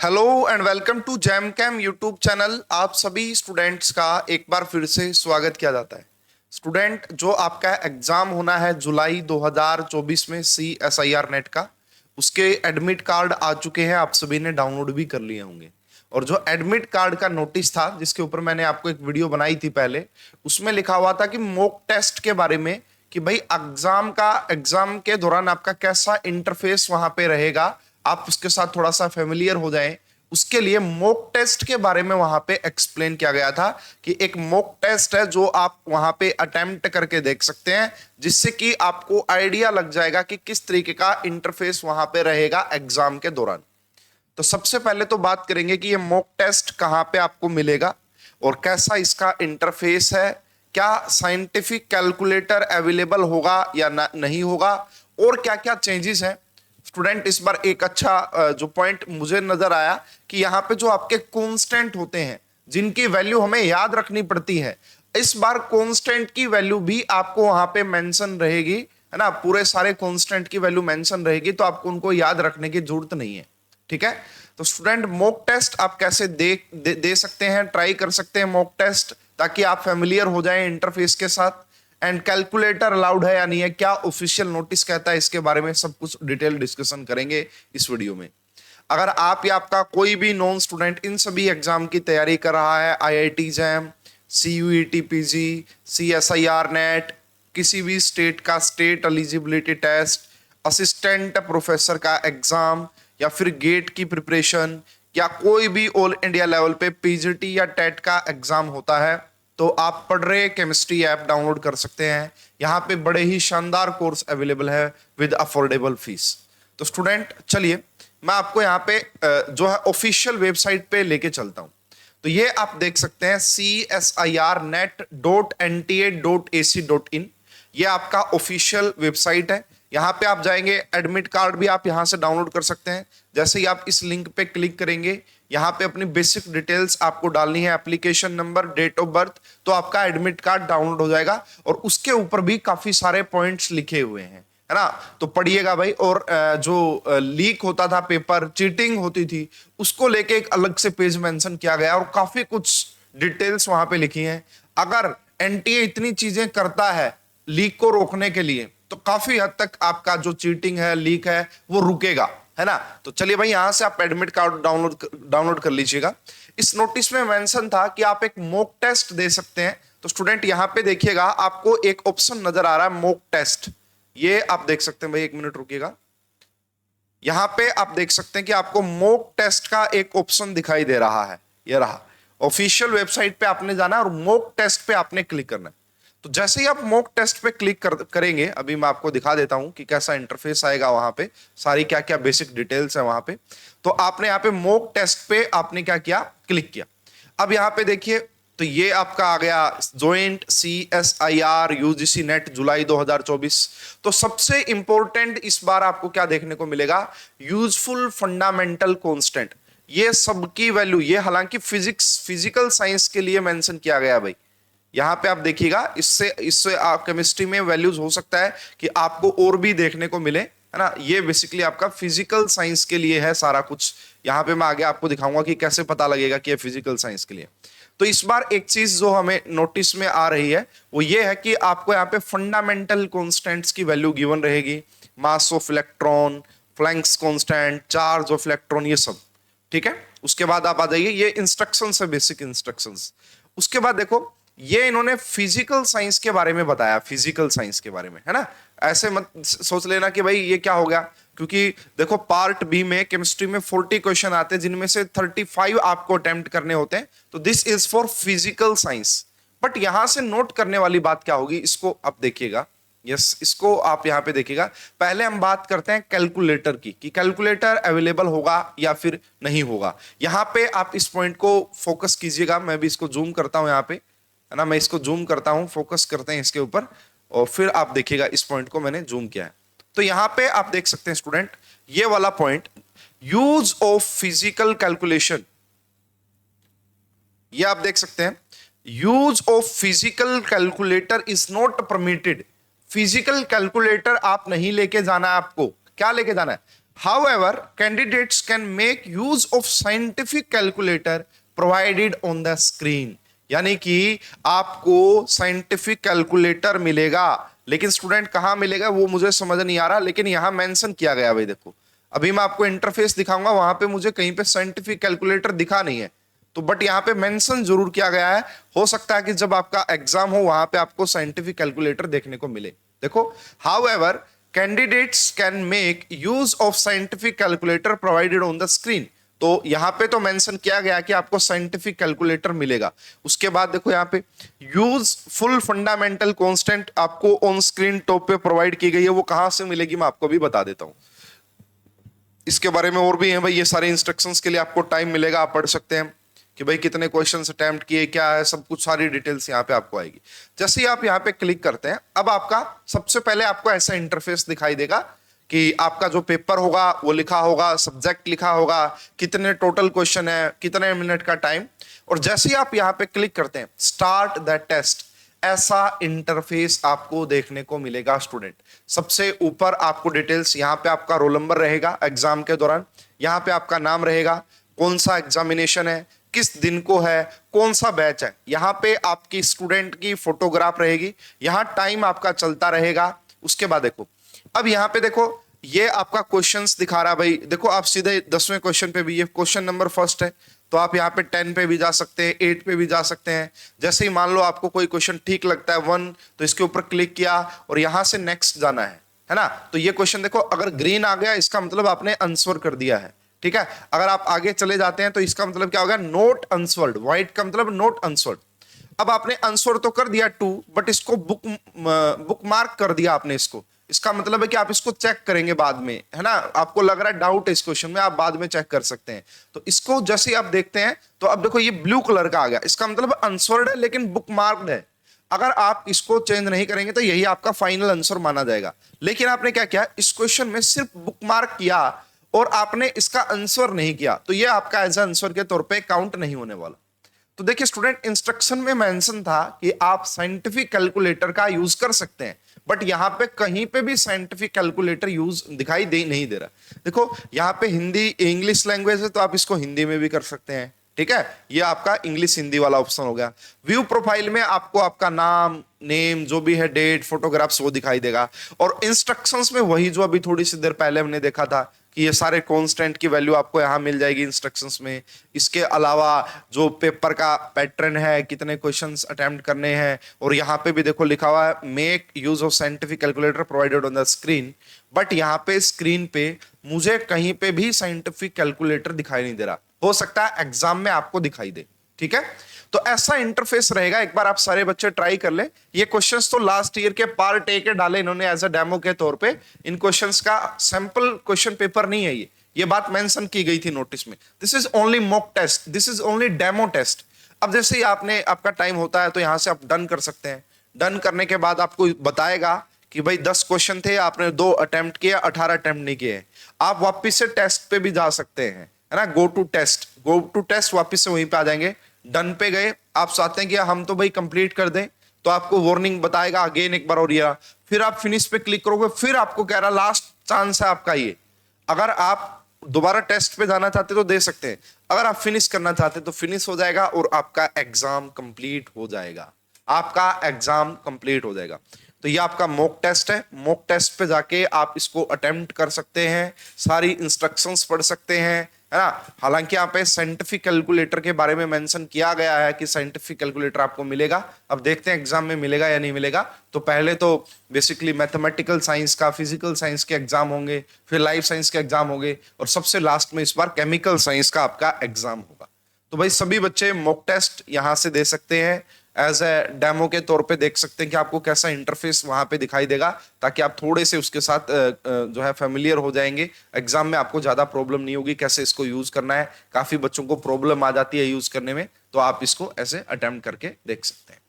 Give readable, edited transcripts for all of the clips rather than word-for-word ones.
Hello and welcome to JAM cam YouTube channel. आप सभी students का एक बार फिर से स्वागत किया जाता है। स्टूडेंट, जो आपका एग्जाम होना है जुलाई 2024 में CSIR नेट का, उसके एडमिट कार्ड आ चुके हैं। आप सभी ने डाउनलोड भी कर लिए होंगे। और जो एडमिट कार्ड का नोटिस था, जिसके ऊपर मैंने आपको एक वीडियो बनाई थी पहले, उसमें लिखा हुआ था कि मॉक टेस्ट के बारे में, कि भाई एग्जाम के दौरान आपका कैसा इंटरफेस वहां पे रहेगा, आप उसके साथ थोड़ा सा फेमिलियर हो जाएं। उसके लिए मॉक टेस्ट के बारे में वहां पे एक्सप्लेन किया गया था कि एक मॉक टेस्ट है जो आप वहां पे अटेम्प्ट करके देख सकते हैं, जिससे कि आपको आइडिया लग जाएगा कि किस तरीके का इंटरफेस वहां पे रहेगा एग्जाम के दौरान। तो सबसे पहले तो बात करेंगे कि ये मॉक टेस्ट कहां पे आपको मिलेगा और कैसा इसका इंटरफेस है, क्या साइंटिफिक कैलकुलेटर अवेलेबल होगा या नहीं होगा, और क्या क्या चेंजेस हैं। स्टूडेंट, इस बार एक अच्छा जो पॉइंट मुझे नजर आया कि यहाँ पे जो आपके कांस्टेंट होते हैं, जिनकी वैल्यू हमें याद रखनी पड़ती है, इस बार कांस्टेंट की वैल्यू भी आपको वहां पे मेंशन रहेगी, है ना। पूरे सारे कांस्टेंट की वैल्यू मेंशन रहेगी, तो आपको उनको याद रखने की जरूरत नहीं है। ठीक है, तो स्टूडेंट, मॉक टेस्ट आप कैसे दे सकते हैं, ट्राई कर सकते हैं मॉक टेस्ट, ताकि आप फेमिलियर हो जाएं इंटरफेस के साथ। एंड कैलकुलेटर अलाउड है या नहीं है, क्या ऑफिशियल नोटिस कहता है, इसके बारे में सब कुछ डिटेल डिस्कशन करेंगे इस वीडियो में। अगर आप या आपका कोई भी नॉन स्टूडेंट इन सभी एग्जाम की तैयारी कर रहा है, IIT JAM, CUET PG, CSIR NET, किसी भी स्टेट का state eligibility test, assistant professor का एग्जाम, या फिर गेट की प्रिपरेशन, या कोई भी ऑल इंडिया लेवल पे PGT या टेट का एग्जाम होता है, तो आप पढ़ रहे केमिस्ट्री ऐप डाउनलोड कर सकते हैं। यहाँ पे बड़े ही शानदार कोर्स अवेलेबल है विद अफोर्डेबल फीस। तो स्टूडेंट, चलिए मैं आपको यहाँ पे जो है ऑफिशियल वेबसाइट पे लेके चलता हूँ। तो ये आप देख सकते हैं CSIRnet.nta.ac.in, ये आपका ऑफिशियल वेबसाइट है। यहाँ पे आप जाएंगे, एडमिट कार्ड भी आप यहाँ से डाउनलोड कर सकते हैं। जैसे ही आप इस लिंक पे क्लिक करेंगे, यहाँ पे अपनी बेसिक डिटेल्स आपको डालनी है, application number, date of birth, तो आपका एडमिट कार्ड डाउनलोड हो जाएगा। और उसके ऊपर भी काफी सारे पॉइंट्स लिखे हुए हैं, है ना, तो पढ़िएगा भाई। और जो लीक होता था पेपर, चीटिंग होती थी, उसको लेके एक अलग से पेज मेंशन किया गया और काफी कुछ डिटेल्स वहां पे लिखी हैं। अगर NTA इतनी चीजें करता है लीक को रोकने के लिए, तो काफी हद तक आपका जो चीटिंग है, लीक है, वो रुकेगा, है ना। तो चलिए भाई, यहां से आप एडमिट कार्ड डाउनलोड कर लीजिएगा। इस नोटिस में मेंशन था कि आप एक मॉक टेस्ट दे सकते हैं। तो स्टूडेंट, यहां पे देखिएगा, आपको एक ऑप्शन नजर आ रहा है मॉक टेस्ट। ये आप देख सकते हैं भाई, एक मिनट रुकिएगा। यहां पे आप देख सकते हैं कि आपको मॉक टेस्ट का एक ऑप्शन दिखाई दे रहा है। ये रहा, ऑफिशियल वेबसाइट पे आपने जाना और मॉक टेस्ट पे आपने क्लिक करना है। तो जैसे ही आप मॉक टेस्ट पे क्लिक करेंगे, अभी मैं आपको दिखा देता हूं कि कैसा इंटरफेस आएगा। वहां पे सारी क्या क्या बेसिक डिटेल्स है वहां पे। तो आपने यहाँ पे मॉक टेस्ट पे आपने क्या किया, क्लिक किया। अब यहाँ पे देखिए, तो ये आपका आ गया जॉइंट CSIR UGC नेट जुलाई 2024। तो सबसे इंपॉर्टेंट इस बार आपको क्या देखने को मिलेगा, यूजफुल फंडामेंटल कांस्टेंट। ये सबकी वैल्यू, ये हालांकि फिजिकल साइंस के लिए मेंशन किया गया भाई। यहां पे आप देखिएगा, इससे आप केमिस्ट्री में वैल्यूज हो सकता है कि आपको और भी देखने को मिले, है ना। ये बेसिकली आपका फिजिकल साइंस के लिए है सारा कुछ। यहां पे मैं आगे आपको दिखाऊंगा कि कैसे पता लगेगा कि ये फिजिकल साइंस के लिए। तो इस बार एक चीज जो हमें नोटिस में आ रही है, वो ये है कि आपको यहाँ पे फंडामेंटल कॉन्स्टेंट्स की वैल्यू गिवन रहेगी। Mass of electron, flanks constant, charge of electron, ये सब। ठीक है, उसके बाद आप आ जाइए, ये इंस्ट्रक्शंस है, बेसिक इंस्ट्रक्शंस। उसके बाद देखो, ये इन्होंने फिजिकल साइंस के बारे में बताया, फिजिकल साइंस के बारे में, है ना। ऐसे मत सोच लेना कि भाई ये क्या हो गया, क्योंकि देखो पार्ट बी में केमिस्ट्री में 40 क्वेश्चन आते हैं, जिनमें से 35 आपको अटेम्प्ट करने होते हैं। तो this is for physical science. But यहां से नोट करने वाली बात क्या होगी, इसको आप देखिएगा। यस, इसको आप यहां पे देखिएगा। पहले हम बात करते हैं कैलकुलेटर की, कि कैलकुलेटर अवेलेबल होगा या फिर नहीं होगा। यहां पे आप इस पॉइंट को फोकस कीजिएगा। मैं भी इसको जूम करता हूं, यहाँ पे, है ना, मैं इसको जूम करता हूं, फोकस करते हैं इसके ऊपर, और फिर आप देखिएगा इस पॉइंट को मैंने जूम किया है। तो यहां पे आप देख सकते हैं स्टूडेंट, ये वाला point, use of physical calculation, ये आप देख सकते हैं, use of physical calculator is not permitted. Physical calculator आप नहीं लेके जाना है। आपको क्या लेके जाना है, However, candidates can make use of scientific calculator provided on the screen. यानी कि आपको साइंटिफिक कैलकुलेटर मिलेगा, लेकिन स्टूडेंट कहां मिलेगा वो मुझे समझ नहीं आ रहा, लेकिन यहां मेंशन किया गया भाई। देखो अभी मैं आपको इंटरफेस दिखाऊंगा, वहां पे मुझे कहीं पे साइंटिफिक कैलकुलेटर दिखा नहीं है, तो बट यहाँ पे मेंशन जरूर किया गया है। हो सकता है कि जब आपका एग्जाम हो वहां पे आपको साइंटिफिक कैलकुलेटर देखने को मिले। देखो, however candidates can make use of scientific calculator provided on the screen. तो यहां पे तो मेंशन किया गया कि आपको साइंटिफिक कैलकुलेटर मिलेगा। उसके बाद देखो यहाँ पे यूज फुल फंडामेंटल कांस्टेंट आपको ऑन स्क्रीन टॉप पे प्रोवाइड की गई है, वो कहां से मिलेगी मैं आपको भी बता देता हूं। इसके बारे में और भी है भाई, ये सारे इंस्ट्रक्शंस के लिए आपको टाइम मिलेगा, आप पढ़ सकते हैं कि भाई कितने क्वेश्चंस अटेम्प्ट किए, क्या है, सब कुछ सारी डिटेल्स यहाँ पे आपको आएगी। जैसे ही आप यहाँ पे क्लिक करते हैं, अब आपका सबसे पहले आपको ऐसा इंटरफेस दिखाई देगा कि आपका जो पेपर होगा वो लिखा होगा, सब्जेक्ट लिखा होगा, कितने टोटल क्वेश्चन है, कितने मिनट का टाइम। और जैसे ही आप यहाँ पे क्लिक करते हैं स्टार्ट द टेस्ट, ऐसा इंटरफेस आपको देखने को मिलेगा स्टूडेंट। सबसे ऊपर आपको डिटेल्स, यहाँ पे आपका रोल नंबर रहेगा एग्जाम के दौरान, यहाँ पे आपका नाम रहेगा, कौन सा एग्जामिनेशन है, किस दिन को है, कौन सा बैच है, यहाँ पे आपकी स्टूडेंट की फोटोग्राफ रहेगी, यहाँ टाइम आपका चलता रहेगा। उसके बाद देखो, अब यहाँ पे देखो ये आपका क्वेश्चंस दिखा रहा है भाई। देखो आप सीधे 10वें क्वेश्चन पे भी, ये क्वेश्चन नंबर फर्स्ट है, तो आप यहाँ पे 10 पे भी जा सकते हैं, 8 पे भी जा सकते हैं। जैसे ही मान लो आपको कोई क्वेश्चन ठीक लगता है 1, तो इसके ऊपर क्लिक किया और यहां से नेक्स्ट जाना है ना। तो ये क्वेश्चन देखो अगर ग्रीन आ गया इसका मतलब आपने आंसर कर दिया है, ठीक है। अगर आप आगे चले जाते हैं तो इसका मतलब क्या होगा, नोट आंसर्ड, व्हाइट का मतलब नोट आंसर्ड। अब आपने आंसर तो कर दिया 2, बट इसको बुक मार्क कर दिया आपने इसको, इसका मतलब है कि आप इसको चेक करेंगे बाद में, है ना। आपको लग रहा है डाउट है इस क्वेश्चन में, आप बाद में चेक कर सकते हैं। तो इसको जैसे ही आप देखते हैं तो अब देखो ये ब्लू कलर का आ गया, इसका मतलब आंसर्ड है लेकिन बुक मार्क्ड है। अगर आप इसको चेंज नहीं करेंगे तो यही आपका फाइनल आंसर माना जाएगा। लेकिन आपने क्या किया, इस क्वेश्चन में सिर्फ बुक मार्क किया और आपने इसका आंसर नहीं किया, तो ये आपका एज आंसर के तौर पे काउंट नहीं होने वाला। तो देखिए स्टूडेंट, इंस्ट्रक्शन में मेंशन था कि आप साइंटिफिक कैलकुलेटर का यूज कर सकते हैं, बट यहां पे कहीं पे भी साइंटिफिक कैलकुलेटर यूज दिखाई नहीं दे रहा। देखो यहाँ पे हिंदी इंग्लिश लैंग्वेज है तो आप इसको हिंदी में भी कर सकते हैं, ठीक है। ये आपका इंग्लिश हिंदी वाला ऑप्शन हो गया। व्यू प्रोफाइल में आपको आपका नाम, नेम, जो भी है, डेट, फोटोग्राफ्स वो दिखाई देगा। और इंस्ट्रक्शंस में वही जो अभी थोड़ी सी देर पहले हमने देखा था कि ये सारे कांस्टेंट की वैल्यू आपको यहाँ मिल जाएगी इंस्ट्रक्शंस में। इसके अलावा जो पेपर का पैटर्न है, कितने क्वेश्चंस अटेम्प्ट करने हैं, और यहाँ पे भी देखो लिखा हुआ है make use of scientific calculator provided on the screen. But यहाँ पे स्क्रीन पे मुझे कहीं पे भी साइंटिफिक कैलकुलेटर दिखाई नहीं दे रहा, हो सकता है एग्जाम में आपको दिखाई दे, ठीक है। तो ऐसा इंटरफेस रहेगा, एक बार आप सारे बच्चे ट्राई कर ले। ये क्वेश्चंस तो लास्ट ईयर के पार्ट ए के डाले इन्होंने एज अ डेमो के तौर पे, इन क्वेश्चंस का सैंपल क्वेश्चन पेपर नहीं है ये बात मेंशन की गई थी नोटिस में। This is only mock test, this is only demo test. अब जैसे ही आपने आपका टाइम होता है तो यहां से आप डन कर सकते हैं। डन करने के बाद आपको बताएगा कि भाई 10 क्वेश्चन थे, आपने 2 अटेम्प्ट किए, 18 अटेम्प्ट नहीं किए। आप वापिस से टेस्ट पे भी जा सकते हैं, है ना। गो टू टेस्ट वापिस से वहीं पे आ जाएंगे। डन पे गए, आप चाहते हैं कि हम तो भाई कंप्लीट कर दें, तो आपको वार्निंग बताएगा अगेन एक बार और ये, फिर आप फिनिश पे क्लिक करोगे, फिर आपको कह रहा लास्ट चांस है आपका ये। अगर आप दोबारा टेस्ट पे जाना चाहते तो दे सकते हैं, अगर आप फिनिश करना चाहते तो फिनिश हो जाएगा और आपका एग्जाम कंप्लीट हो जाएगा, आपका एग्जाम कंप्लीट हो जाएगा। तो ये आपका मॉक टेस्ट है। मॉक टेस्ट पे जाके आप इसको अटेम्प्ट कर सकते हैं, सारी इंस्ट्रक्शंस पढ़ सकते हैं, है ना। हालांकि यहाँ पे साइंटिफिक कैलकुलेटर के बारे में मेंशन किया गया है कि साइंटिफिक कैलकुलेटर आपको मिलेगा। अब देखते हैं एग्जाम में मिलेगा या नहीं मिलेगा। तो पहले तो बेसिकली मैथमेटिकल साइंस का, फिजिकल साइंस के एग्जाम होंगे, फिर लाइफ साइंस के एग्जाम होंगे, और सबसे लास्ट में इस बार केमिकल साइंस का आपका एग्जाम होगा। तो भाई सभी बच्चे मॉक टेस्ट यहाँ से दे सकते हैं, एज ए डेमो के तौर पे देख सकते हैं कि आपको कैसा इंटरफेस वहां पे दिखाई देगा, ताकि आप थोड़े से उसके साथ जो है फेमिलियर हो जाएंगे। एग्जाम में आपको ज्यादा प्रॉब्लम नहीं होगी कैसे इसको यूज करना है। काफी बच्चों को प्रॉब्लम आ जाती है यूज करने में, तो आप इसको ऐसे अटेम्प्ट करके देख सकते हैं।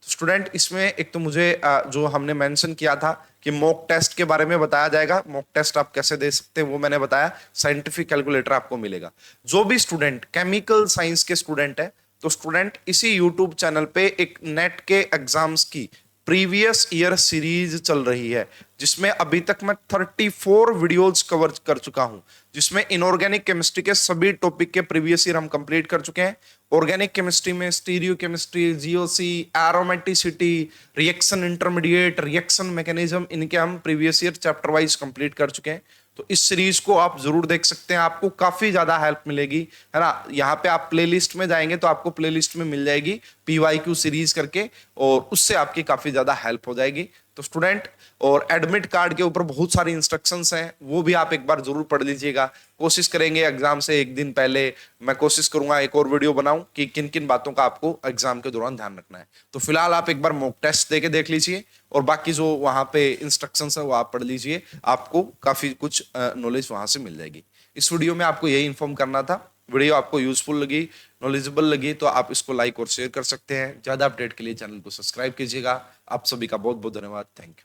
तो स्टूडेंट, इसमें एक तो मुझे जो हमने मेंशन किया था कि मॉक टेस्ट के बारे में बताया जाएगा, मॉक टेस्ट आप कैसे दे सकते हैं वो मैंने बताया। साइंटिफिक कैलकुलेटर आपको मिलेगा। जो भी स्टूडेंट केमिकल साइंस के स्टूडेंट है, तो स्टूडेंट इसी यूट्यूब चैनल पे एक नेट के एग्जाम्स की प्रीवियस ईयर सीरीज चल रही है, जिसमें अभी तक मैं 34 वीडियोस कवर कर चुका हूं, जिसमें इनऑर्गेनिक केमिस्ट्री के सभी टॉपिक के प्रीवियस ईयर हम कंप्लीट कर चुके हैं। ऑर्गेनिक केमिस्ट्री में stereo chemistry, GOC, aromaticity, reaction intermediate, reaction mechanism, इनके हम previous year chapter wise complete कर चुके हैं। तो इस सीरीज को आप जरूर देख सकते हैं, आपको काफी ज्यादा हेल्प मिलेगी, है ना। यहाँ पे आप प्लेलिस्ट में जाएंगे तो आपको प्लेलिस्ट में मिल जाएगी PYQ सीरीज करके, और उससे आपकी काफी ज्यादा हेल्प हो जाएगी। तो स्टूडेंट, और एडमिट कार्ड के ऊपर बहुत सारी इंस्ट्रक्शंस हैं, वो भी आप एक बार जरूर पढ़ लीजिएगा। कोशिश करेंगे एग्जाम से एक दिन पहले मैं कोशिश करूंगा एक और वीडियो बनाऊं कि किन किन बातों का आपको एग्जाम के दौरान ध्यान रखना है। तो फिलहाल आप एक बार मॉक टेस्ट देके देख लीजिए, और बाकी जो वहां पे इंस्ट्रक्शंस है वो आप पढ़ लीजिए, आपको काफी कुछ नॉलेज वहां से मिल जाएगी। इस वीडियो में आपको यही इन्फॉर्म करना था। वीडियो आपको यूजफुल लगी, नॉलेजेबल लगी, तो आप इसको लाइक और शेयर कर सकते हैं। ज्यादा अपडेट के लिए चैनल को सब्सक्राइब कीजिएगा। आप सभी का बहुत बहुत धन्यवाद। Thank you.